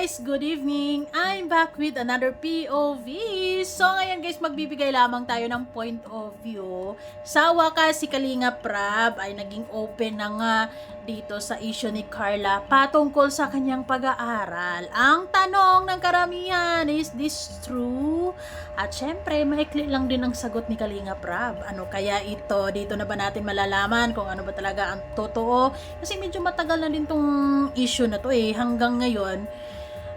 guys! Good evening! I'm back with another POV. So ngayon guys, magbibigay lamang tayo ng point of view. Sa wakas, si Kalinga Prab ay naging open na nga dito sa issue ni Carla patungkol sa kanyang pag-aaral. Ang tanong ng karamihan, is this true? At syempre, maikli lang din ang sagot ni Kalinga Prab. Ano kaya ito? Dito na ba natin malalaman kung ano ba talaga ang totoo? Kasi medyo matagal na din tong issue na to hanggang ngayon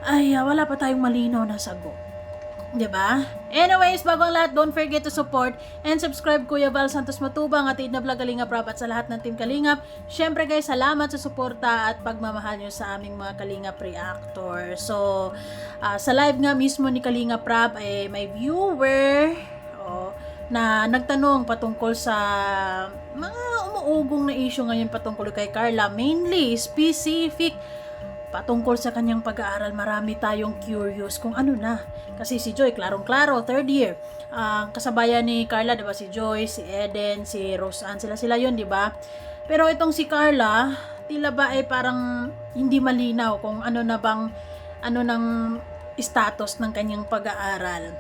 ay wala pa tayong malinaw na sagot. 'Di ba? Anyways, bago ang lahat, don't forget to support and subscribe Kuya Val Santos Matubang at na Vlog Kalinga Prab at sa lahat ng Team Kalingap. Syempre guys, salamat sa suporta at pagmamahal nyo sa aming mga Kalingap reactor. So, sa live nga mismo ni Kalinga Prab ay may viewer na nagtanong patungkol sa mga umuugong na issue ngayon patungkol kay Carla, mainly specific patungkol sa kanyang pag-aaral. Marami tayong curious kung ano na. Kasi si Joy, klarong-klaro, third year. Kasabayan ni Carla, diba? Si Joy, si Eden, si Roseanne, sila yun, diba? Pero itong si Carla, tila ba ay parang hindi malinaw kung ano nang status ng kanyang pag-aaral.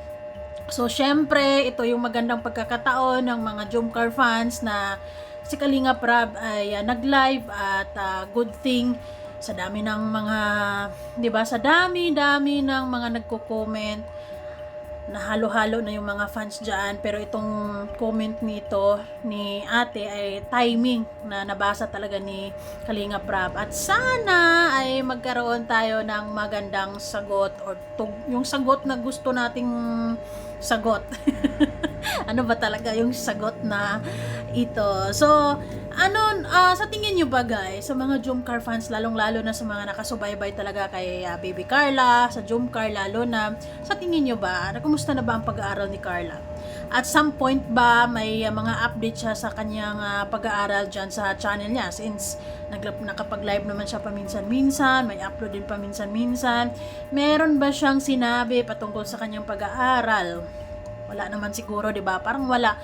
So, syempre, ito yung magandang pagkakataon ng mga Jomcar fans na si Kalinga Prab ay nag-live at good thing sa dami ng mga, 'di ba? Sa dami ng mga nagko-comment na halo-halo na yung mga fans diyan, pero itong comment nito ni Ate ay timing na nabasa talaga ni Kalinga Prab at sana ay magkaroon tayo ng magandang sagot or yung sagot na gusto nating sagot. Ano ba talaga yung sagot na ito? So, sa tingin nyo ba guys, sa mga Jomcar fans, lalong-lalo na sa mga nakasubaybay talaga kay Baby Carla, sa Jomcar lalo na, sa tingin nyo ba, kumusta na ba ang pag-aaral ni Carla? At some point ba, may mga update siya sa kanyang pag-aaral dyan sa channel niya? Since nakapag-live naman siya paminsan-minsan, may upload din paminsan-minsan, meron ba siyang sinabi patungkol sa kanyang pag-aaral? Wala naman siguro, 'di ba? Parang wala.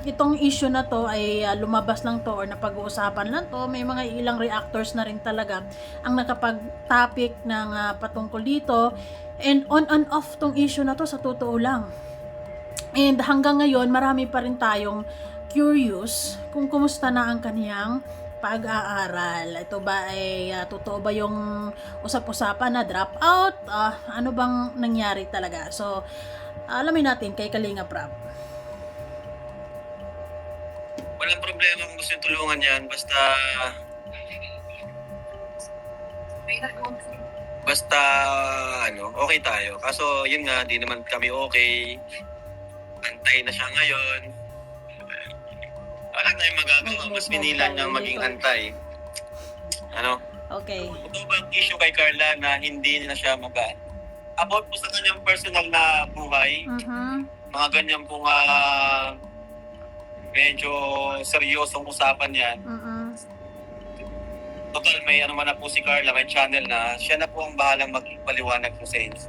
Itong issue na to ay lumabas lang to or napag-uusapan lang to. May mga ilang reactors na rin talaga ang nakapag-topic ng patungkol dito. And on and off tong issue na to, sa totoo lang. And hanggang ngayon, marami pa rin tayong curious kung kumusta na ang kaniyang pag-aaral. Ito ba ay totoo ba yung usap-usapan na drop out? Ano bang nangyari talaga? So, alamin natin kay Kalinga Prab. Walang problema kung gusto yung tulungan yan. Basta okay tayo. Kaso yun nga, di naman kami okay. Antay na siya ngayon. Wala tayong magagawa. Mas pinilan niyang maging antay. Okay. Ito ba ang issue kay Carla na hindi na siya about po sa kanyang personal na buhay, mga ganyan po medyo seryosong usapan yan. Total, may man na po si Carla, may channel na, siya na po ang bahalang magpaliwanag po sa inyo.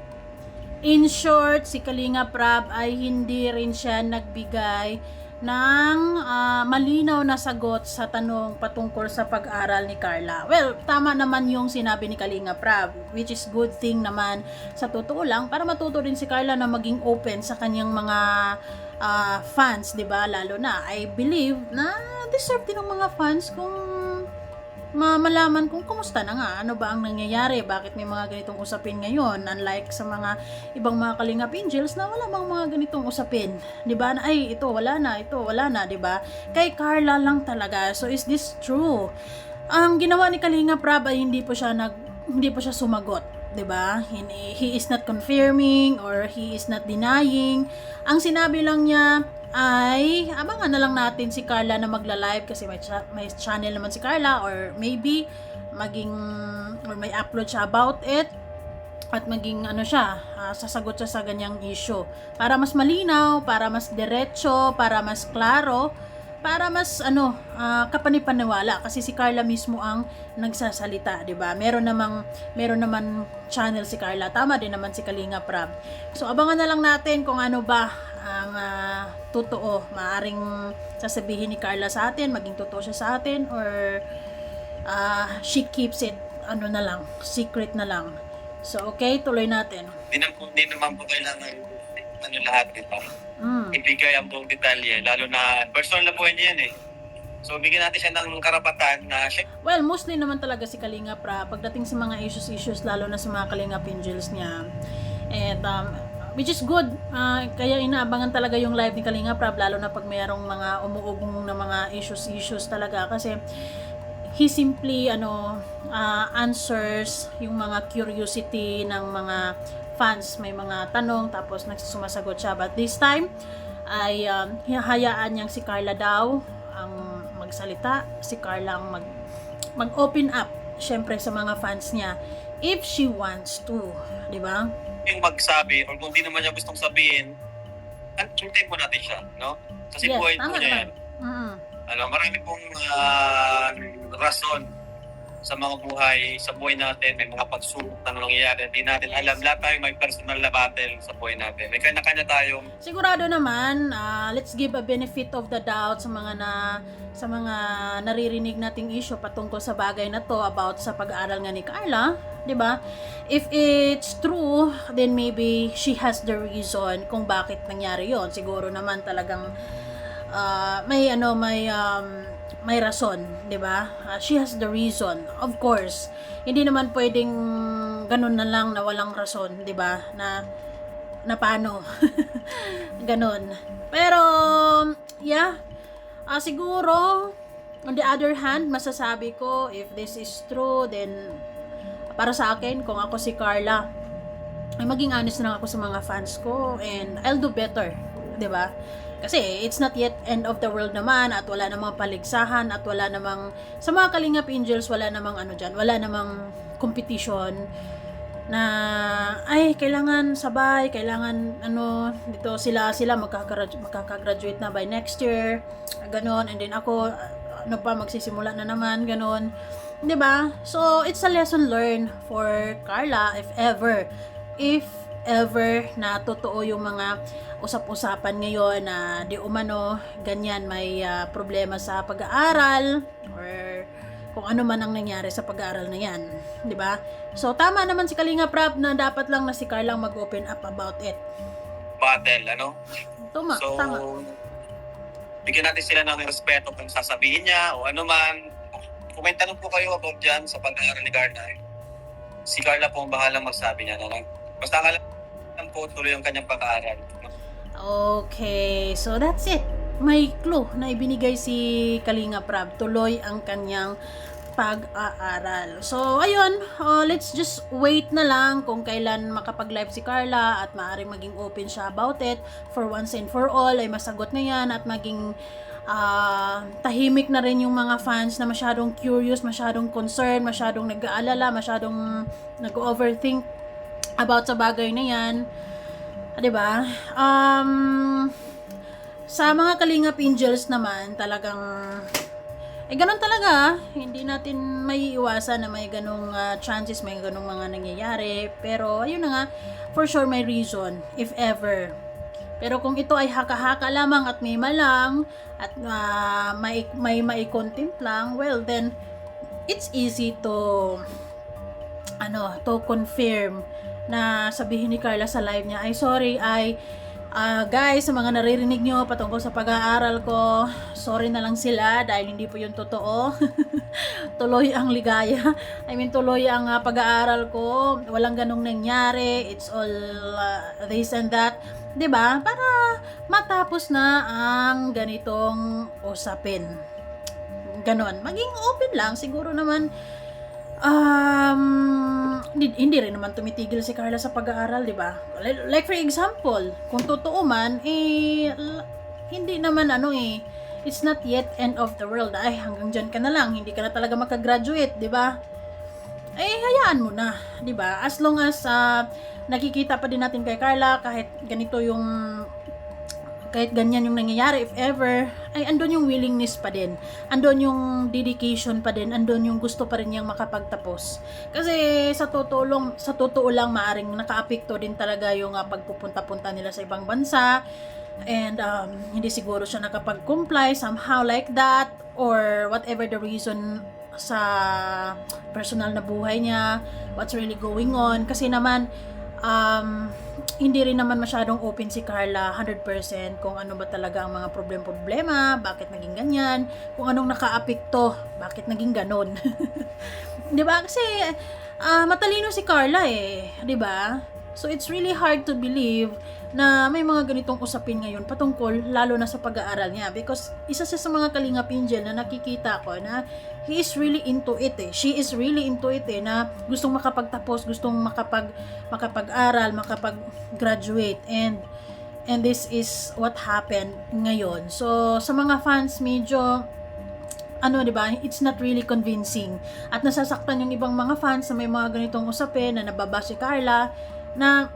In short, si Kalinga Prab ay hindi rin siya nagbigay ng malinaw na sagot sa tanong patungkol sa pag-aral ni Carla. Well, tama naman yung sinabi ni Kalinga Prab, which is good thing naman sa totoo lang para matuto din si Carla na maging open sa kanyang mga fans, 'di ba? Lalo na I believe na deserve din ng mga fans kung malaman kung kumusta na nga, ano ba ang nangyayari, bakit may mga ganitong usapin ngayon, unlike sa mga ibang mga Kalingap Angels na wala bang mga ganitong usapin, 'di ba? Ay, ito wala na, di ba? Kay Carla lang talaga. So is this true? Ang ginawa ni Kalinga Prab ay hindi po siya sumagot, 'di ba? He is not confirming or he is not denying. Ang sinabi lang niya ay abangan na lang natin si Carla na magla-live kasi may channel naman si Carla or maybe may upload siya about it at maging sasagot siya sa ganyang issue para mas malinaw, para mas diretso, para mas klaro, para mas kapanipaniwala kasi si Carla mismo ang nagsasalita, 'di ba? Meron naman channel si Carla, tama din naman si Kalinga Prab. So abangan na lang natin kung ano ba ang totoo. Maaring sasabihin ni Carla sa atin, maging totoo siya sa atin, or she keeps it secret na lang. So, okay, tuloy natin. Di naman po kailangan lahat, di ba? Mm. Ibigay ang buong detalye, lalo na personal na buhay niya yan eh. So, bigyan natin siya ng karapatan na siya. Well, mostly naman talaga si Kalinga Pra, pagdating sa mga issues, lalo na sa mga Kalinga Angels niya. And, which is good. Kaya inaabangan talaga yung live ni Kalinga Prab, lalo na pag mayroong mga umuugong na mga issues talaga. Kasi, he simply answers yung mga curiosity ng mga fans, may mga tanong tapos nagsusumasagot siya, but this time ay hayaan niyang si Carla daw ang magsalita, si Carla ang mag-open up syempre sa mga fans niya if she wants to, di ba? Yung magsabi or kung di naman niya gustong sabihin, hintayin po natin siya, no? Kasi Yes, buhay po tama niya naman. yan. Marami pong rason sa mga buhay, sa buhay natin, may mga pagsubok na nangyayari, hindi natin alam, lahat tayo may personal na battle sa buhay natin. May kanya-kanya tayong Sigurado naman, let's give a benefit of the doubt sa mga naririnig nating issue patungkol sa bagay na to about sa pag-aaral nga ni Carla, 'di ba? If it's true, then maybe she has the reason kung bakit nangyari 'yon. Siguro naman talagang may rason, 'di ba? She has the reason. Of course, hindi naman pwedeng ganun na lang na walang rason, 'di ba? Na paano? Ganon. Pero yeah, siguro on the other hand, masasabi ko if this is true, then para sa akin, kung ako si Carla, ay maging honest na ako sa mga fans ko and I'll do better, 'di ba? Kasi it's not yet end of the world naman at wala namang paligsahan at wala namang sa mga Kalingap Angels wala namang wala namang competition na ay kailangan sabay, kailangan dito sila magkaka-graduate na by next year, ganon, and then ako magsisimula na naman, ganon. 'Di ba? So it's a lesson learned for Carla if ever na totoo yung mga usap-usapan ngayon na di umano ganyan may problema sa pag-aaral or kung ano man ang nangyari sa pag-aaral na yan, 'di ba? So tama naman si Kalinga Prab na dapat lang na si Carla mag-open up about it. battle, Tama. Bigyan natin sila ng respeto kung sasabihin niya o ano man. Kung may tanong po kayo about dyan sa pag-aaral ni Carla, si Carla po ang bahalang magsabi niya na lang. Basta alam po tuloy ang kanyang pag-aaral. Okay, so that's it. May clue na ibinigay si Kalinga Prab. Tuloy ang kanyang pag-aaral. So, ayun, let's just wait na lang kung kailan makapag-live si Carla at maaaring maging open siya about it for once and for all ay masagot na yan at maging tahimik na rin yung mga fans na masyadong curious, masyadong concerned, masyadong nag-aalala, masyadong nag-overthink about sa bagay na yan. 'Di ba? Sa mga Kalingap Angels naman, talagang ganun talaga, hindi natin maiiwasan na may ganung chances, may ganung mga nangyayari, pero ayun na nga, for sure may reason if ever. Pero kung ito ay haka-haka lamang at may malang at may maikontempt lang, well then it's easy to confirm na sabihin ni Carla sa live niya, ay sorry, guys, sa mga naririnig nyo patungkol sa pag-aaral ko, sorry na lang sila dahil hindi po yun totoo. Tuloy ang ligaya. Tuloy ang pag-aaral ko. Walang ganong nangyari. It's all this and that. 'Di ba? Para matapos na ang ganitong usapin. Ganon. Maging open lang. Siguro naman hindi rin naman tumitigil si Carla sa pag-aaral, di ba? Like for example, kung totoo man, hindi naman it's not yet end of the world. Ay, hanggang dyan ka na lang, hindi ka na talaga makagraduate, di ba? Hayaan mo na, di ba? As long as nakikita pa din natin kay Carla, kahit ganyan yung nangyayari, if ever, ay andun yung willingness pa din, andun yung dedication pa din, andun yung gusto pa rin niyang makapagtapos. Kasi sa totoo lang maaring nakaapekto din talaga yung pagpupunta-punta nila sa ibang bansa, and hindi siguro siya nakapag-comply somehow like that, or whatever the reason sa personal na buhay niya, what's really going on. Kasi naman, hindi rin naman masyadong open si Carla 100% kung ano ba talaga ang mga problema, bakit naging ganyan, kung anong nakaapekto, bakit naging ganon. 'Di ba? Kasi matalino si Carla eh, 'di ba? So it's really hard to believe na may mga ganitong usapin ngayon patungkol lalo na sa pag-aaral niya, because isa siya sa mga Kalingap Angel na nakikita ko na he is really into it eh. She is really into it eh, na gustong makapagtapos, gustong makapag-aral, makapag-graduate, and this is what happened ngayon. So sa mga fans medyo di ba, it's not really convincing. At nasasaktan yung ibang mga fans na may mga ganitong usapin na nababa si Carla, na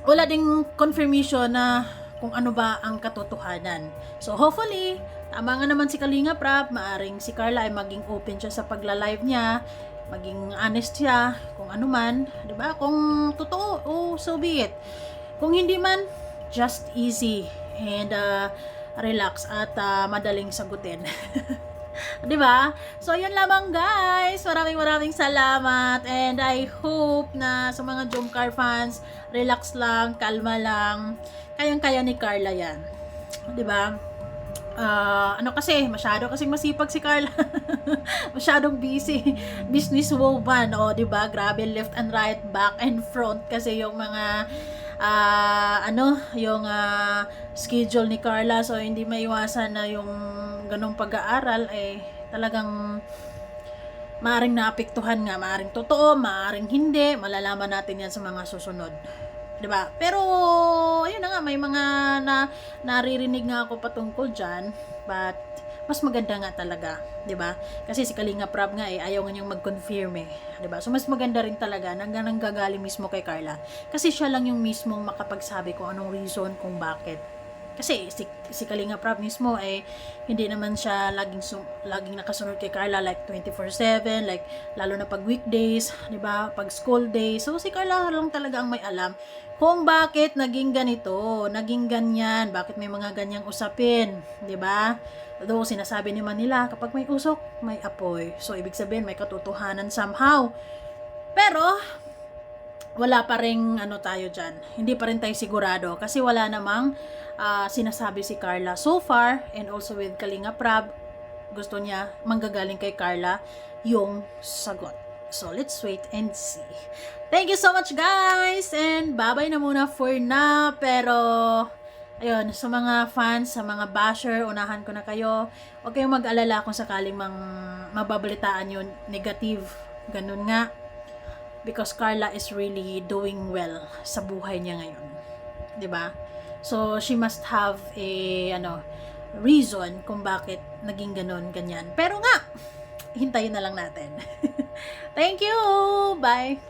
wala ding confirmation na kung ano ba ang katotohanan. So hopefully, tama nga naman si Kalingap Rap, maaring si Carla ay maging open siya sa pagla-live niya, maging honest siya, kung ano man, 'di ba? Kung totoo, so be it. Kung hindi man, just easy and relax at madaling sagutin. 'Di ba? So yun lamang guys. Maraming salamat, and I hope na sa mga Jomcar fans, relax lang, kalma lang. Kayang-kaya ni Carla 'yan. 'Di ba? Kasi masyado kasing masipag si Carla. Masyadong busy, business woman, 'di ba? Grabe, left and right, back and front kasi yung mga yung schedule ni Carla. So hindi maiwasan na yung ganong pag-aaral talagang maaring naapektuhan nga, maaring totoo, maaring hindi, malalaman natin yan sa mga susunod, 'di ba? Pero ayun na nga, may mga naririnig nga ako patungkol diyan, but mas maganda nga talaga, 'di ba? Kasi si Kalingap Rap nga ayaw nga niyang mag-confirm 'di ba? So mas maganda rin talaga nang gagaling mismo kay Carla. Kasi siya lang yung mismong makapagsabi kung anong reason kung bakit. Kasi si Kalingap Rap mismo hindi naman siya laging nakasunod kay Carla like 24/7, like lalo na pag weekdays, 'di ba? Pag school days. So si Carla lang talaga ang may alam kung bakit naging ganito, naging ganyan, bakit may mga ganyang usapin, 'di ba? Though sinasabi naman nila kapag may usok, may apoy. So ibig sabihin may katotohanan somehow. Pero wala pa ring tayo dyan. Hindi pa rin tayo sigurado kasi wala namang sinasabi si Carla so far, and also with Kalingap Rap, gusto niya manggagaling kay Carla yung sagot. So let's wait and see. Thank you so much guys, and bye-bye na muna for now. Pero ayun, sa mga fans, sa mga basher, unahan ko na kayo. Huwag kayong mag-alala kung sakaling mababalitaan yun negative. Ganun nga. Because Carla is really doing well sa buhay niya ngayon. 'Di ba? So, she must have a reason kung bakit naging ganyan. Pero nga, hintayin na lang natin. Thank you! Bye!